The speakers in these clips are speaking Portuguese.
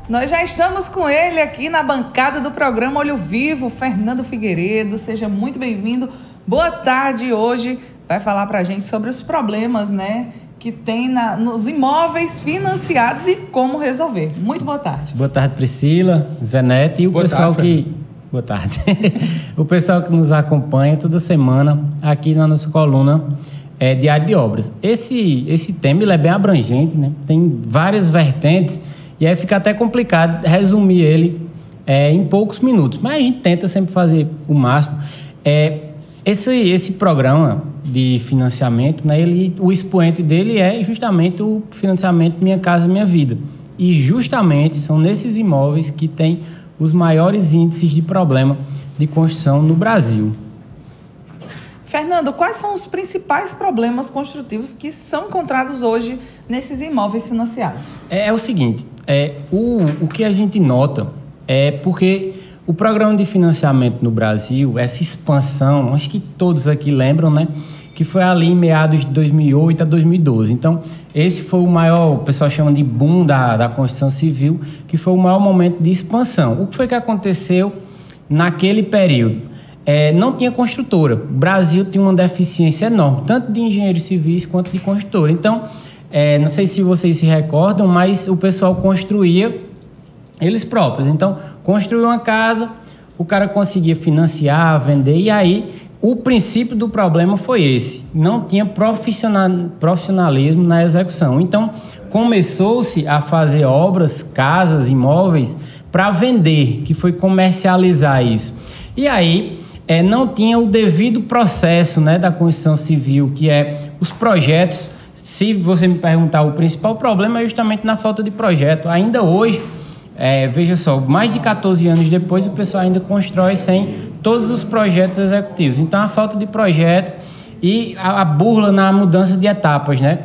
Nós já estamos com ele aqui na bancada do programa Olho Vivo, Fernando Figueiredo. Seja muito bem-vindo. Boa tarde. Hoje vai falar para a gente sobre os problemas, né, que tem nos imóveis financiados e como resolver. Muito boa tarde. Boa tarde, Priscila, Zé Neto e o pessoal que... Boa tarde. O pessoal que nos acompanha toda semana aqui na nossa coluna Diário de Obras. Esse tema ele é bem abrangente, né? Tem várias vertentes e aí fica até complicado resumir ele em poucos minutos. Mas a gente tenta sempre fazer o máximo. Esse programa de financiamento, né, o expoente dele é justamente o financiamento Minha Casa Minha Vida. E justamente são nesses imóveis que tem os maiores índices de problema de construção no Brasil. Fernando, quais são os principais problemas construtivos que são encontrados hoje nesses imóveis financiados? É o seguinte, o que a gente nota é porque o programa de financiamento no Brasil, essa expansão, acho que todos aqui lembram, né? Que foi ali em meados de 2008 a 2012. Então, esse foi o maior, o pessoal chama de boom da construção civil, que foi o maior momento de expansão. O que foi que aconteceu naquele período? Não tinha construtora. O Brasil tinha uma deficiência enorme, tanto de engenheiros civis quanto de construtora. Então, não sei se vocês se recordam, mas o pessoal construía eles próprios. Então, construiu uma casa, o cara conseguia financiar, vender, e aí o princípio do problema foi esse. Não tinha profissionalismo na execução. Então, começou-se a fazer obras, casas, imóveis para vender, que foi comercializar isso. E aí não tinha o devido processo, né, da construção civil, que é os projetos. Se você me perguntar, o principal problema é justamente na falta de projeto. Ainda hoje, veja só, mais de 14 anos depois, o pessoal ainda constrói sem todos os projetos executivos. Então, a falta de projeto e a burla na mudança de etapas, né?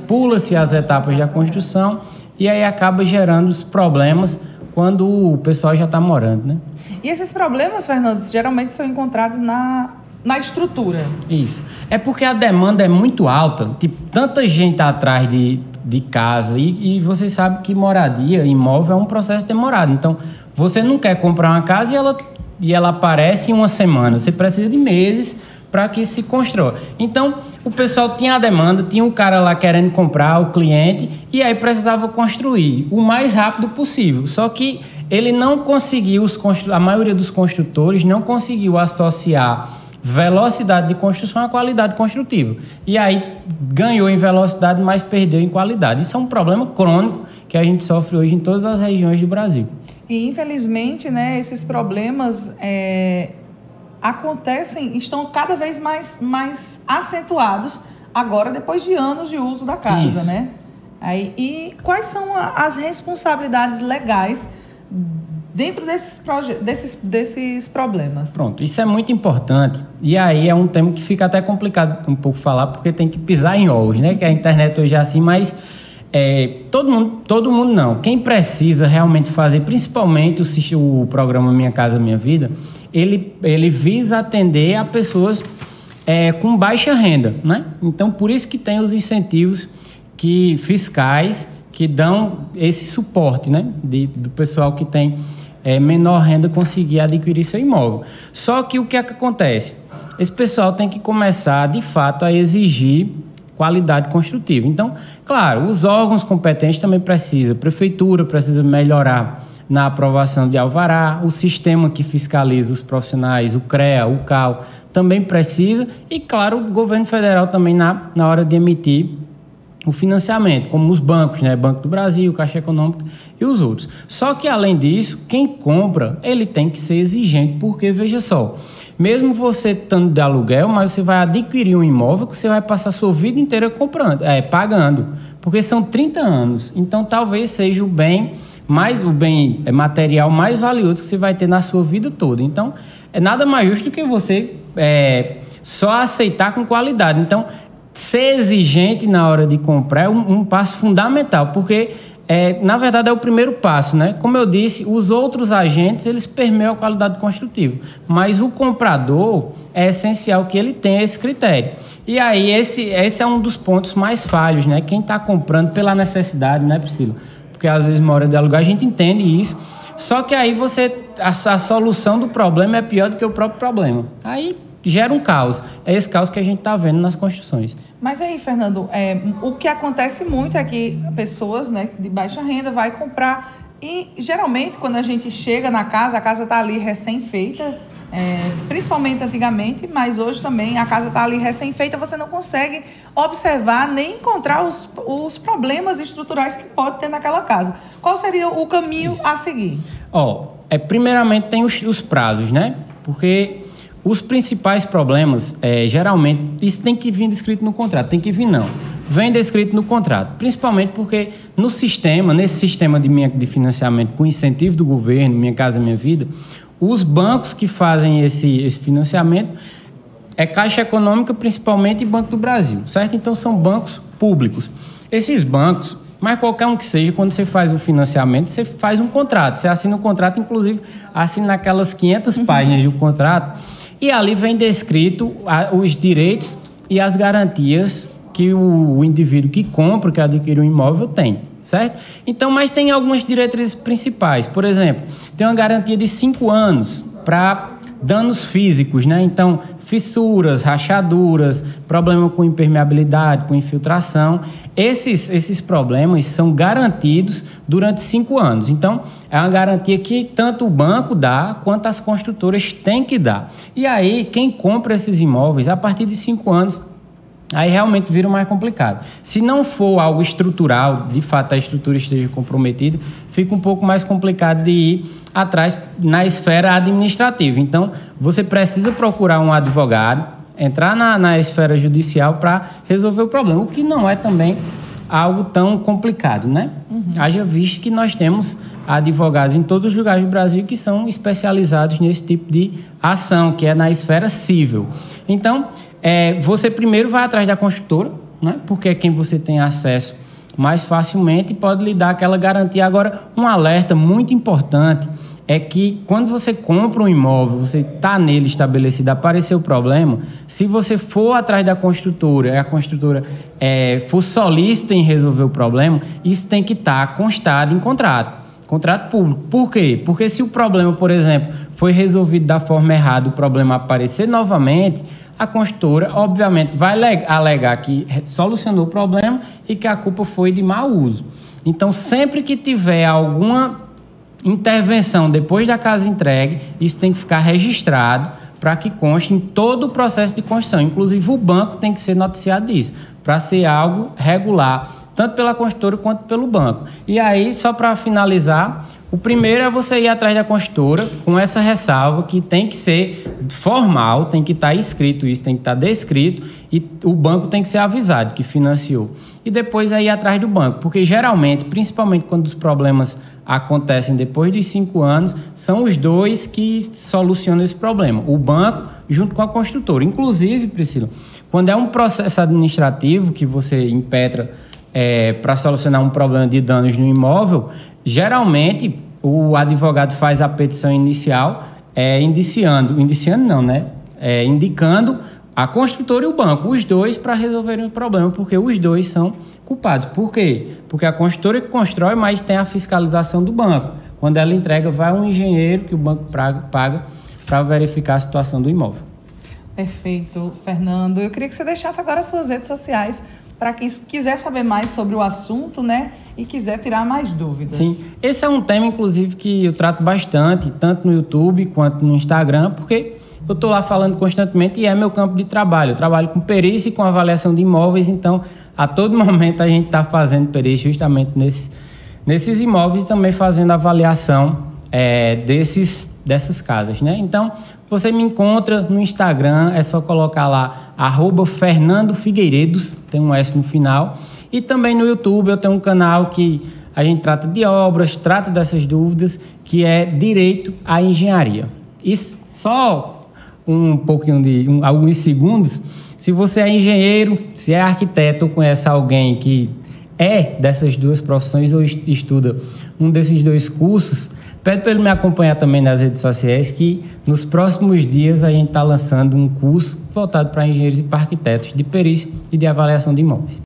Pula-se as etapas da construção e aí acaba gerando os problemas quando o pessoal já está morando, né? E esses problemas, Fernando, geralmente são encontrados na estrutura. Isso. É porque a demanda é muito alta, tipo, tanta gente está atrás de casa e você sabe que moradia, imóvel é um processo demorado. Então, você não quer comprar uma casa e ela aparece em uma semana. Você precisa de meses para que se construa. Então, o pessoal tinha a demanda, tinha um cara lá querendo comprar, o cliente, e aí precisava construir o mais rápido possível. Só que ele não conseguiu, a maioria dos construtores não conseguiu associar velocidade de construção à qualidade construtiva. E aí ganhou em velocidade, mas perdeu em qualidade. Isso é um problema crônico que a gente sofre hoje em todas as regiões do Brasil. E, infelizmente, né, esses problemas acontecem, estão cada vez mais acentuados agora, depois de anos de uso da casa. Isso. Né? E quais são as responsabilidades legais dentro desses problemas? Pronto, isso é muito importante. E aí é um tema que fica até complicado um pouco falar, porque tem que pisar em ovos, né? Que a internet hoje é assim, mas todo mundo não. Quem precisa realmente fazer, principalmente o programa Minha Casa Minha Vida, ele visa atender a pessoas com baixa renda, né? Então, por isso que tem os incentivos fiscais que dão esse suporte, né? Do pessoal que tem menor renda conseguir adquirir seu imóvel. Só que o que é que acontece? Esse pessoal tem que começar, de fato, a exigir qualidade construtiva. Então, claro, os órgãos competentes também precisam. A prefeitura precisa melhorar na aprovação de alvará, o sistema que fiscaliza os profissionais, o CREA, o CAL, também precisa. E, claro, o governo federal também na hora de emitir o financiamento, como os bancos, né? Banco do Brasil, Caixa Econômica e os outros. Só que, além disso, quem compra, ele tem que ser exigente, porque, veja só, mesmo você estando de aluguel, mas você vai adquirir um imóvel que você vai passar a sua vida inteira pagando, porque são 30 anos. Então, talvez seja o bem material mais valioso que você vai ter na sua vida toda. Então, é nada mais justo do que você só aceitar com qualidade. Então, ser exigente na hora de comprar é um passo fundamental, porque, na verdade, é o primeiro passo, né? Como eu disse, os outros agentes, eles permeiam a qualidade construtiva, mas o comprador é essencial que ele tenha esse critério. E aí, esse é um dos pontos mais falhos, né? Quem está comprando pela necessidade, né, Priscila? porque às vezes mora de aluguel, a gente entende isso. Só que aí a solução do problema é pior do que o próprio problema. Aí gera um caos. É esse caos que a gente está vendo nas construções. Mas aí, Fernando, o que acontece muito é que pessoas, né, de baixa renda vai comprar e geralmente quando a gente chega na casa, a casa está ali recém-feita, principalmente antigamente, mas hoje também a casa está ali recém-feita, você não consegue observar nem encontrar os problemas estruturais que pode ter naquela casa. Qual seria o caminho a seguir? Primeiramente tem os prazos, né? Porque os principais problemas, geralmente, isso tem que vir descrito no contrato, tem que vir não. Vem descrito no contrato, principalmente porque nesse sistema de financiamento com incentivo do governo, Minha Casa Minha Vida, os bancos que fazem esse financiamento é Caixa Econômica principalmente e Banco do Brasil, certo? Então são bancos públicos. Esses bancos, mas qualquer um que seja, quando você faz o financiamento, você faz um contrato, você assina um contrato, inclusive assina aquelas 500 páginas do contrato, e ali vem descrito os direitos e as garantias que o indivíduo que compra, que adquire um imóvel tem, certo? Então, mas tem algumas diretrizes principais. Por exemplo, tem uma garantia de 5 anos para danos físicos, né? Então, fissuras, rachaduras, problema com impermeabilidade, com infiltração. Esses problemas são garantidos durante 5 anos. Então, é uma garantia que tanto o banco dá, quanto as construtoras têm que dar. E aí, quem compra esses imóveis, a partir de 5 anos, aí realmente vira mais complicado. Se não for algo estrutural, de fato a estrutura esteja comprometida, fica um pouco mais complicado de ir atrás na esfera administrativa. Então, você precisa procurar um advogado, entrar na esfera judicial para resolver o problema, o que não é também algo tão complicado, né? Haja visto que nós temos advogados em todos os lugares do Brasil que são especializados nesse tipo de ação, que é na esfera civil. Então, você primeiro vai atrás da construtora, né? Porque é quem você tem acesso mais facilmente e pode lhe dar aquela garantia. Agora, um alerta muito importante é que quando você compra um imóvel, você está nele estabelecido, apareceu o problema, se você for atrás da construtora e a construtora for solícita em resolver o problema, isso tem que estar constado em contrato público. Por quê? Porque se o problema, por exemplo, foi resolvido da forma errada, o problema aparecer novamente, a construtora, obviamente, vai alegar que solucionou o problema e que a culpa foi de mau uso. Então, sempre que tiver alguma intervenção depois da casa entregue, isso tem que ficar registrado para que conste em todo o processo de construção. Inclusive, o banco tem que ser noticiado disso, para ser algo regular, tanto pela construtora quanto pelo banco. E aí, só para finalizar, o primeiro é você ir atrás da construtora com essa ressalva que tem que ser formal, tem que estar escrito isso, tem que estar descrito e o banco tem que ser avisado que financiou. E depois é ir atrás do banco, porque geralmente, principalmente quando os problemas acontecem depois dos 5 anos, são os dois que solucionam esse problema, o banco junto com a construtora. Inclusive, Priscila, quando é um processo administrativo que você impetra para solucionar um problema de danos no imóvel, geralmente o advogado faz a petição inicial indicando a construtora e o banco, os dois, para resolverem o problema, porque os dois são culpados. Por quê? Porque a construtora que constrói, mas tem a fiscalização do banco. Quando ela entrega, vai um engenheiro que o banco paga para verificar a situação do imóvel. Perfeito, Fernando. Eu queria que você deixasse agora as suas redes sociais para quem quiser saber mais sobre o assunto, né, e quiser tirar mais dúvidas. Sim, esse é um tema, inclusive, que eu trato bastante, tanto no YouTube quanto no Instagram, porque eu estou lá falando constantemente e é meu campo de trabalho. Eu trabalho com perícia e com avaliação de imóveis, então, a todo momento a gente está fazendo perícia justamente nesses imóveis e também fazendo avaliação dessas casas, né? Então, você me encontra no Instagram, é só colocar lá @Fernando Figueiredos, tem um S no final. E também no YouTube eu tenho um canal que a gente trata de obras, trata dessas dúvidas, que é Direito à Engenharia. E só um pouquinho alguns segundos, se você é engenheiro, se é arquiteto ou conhece alguém que é dessas duas profissões ou estuda um desses dois cursos, pede para ele me acompanhar também nas redes sociais, que nos próximos dias a gente está lançando um curso voltado para engenheiros e para arquitetos de perícia e de avaliação de imóveis.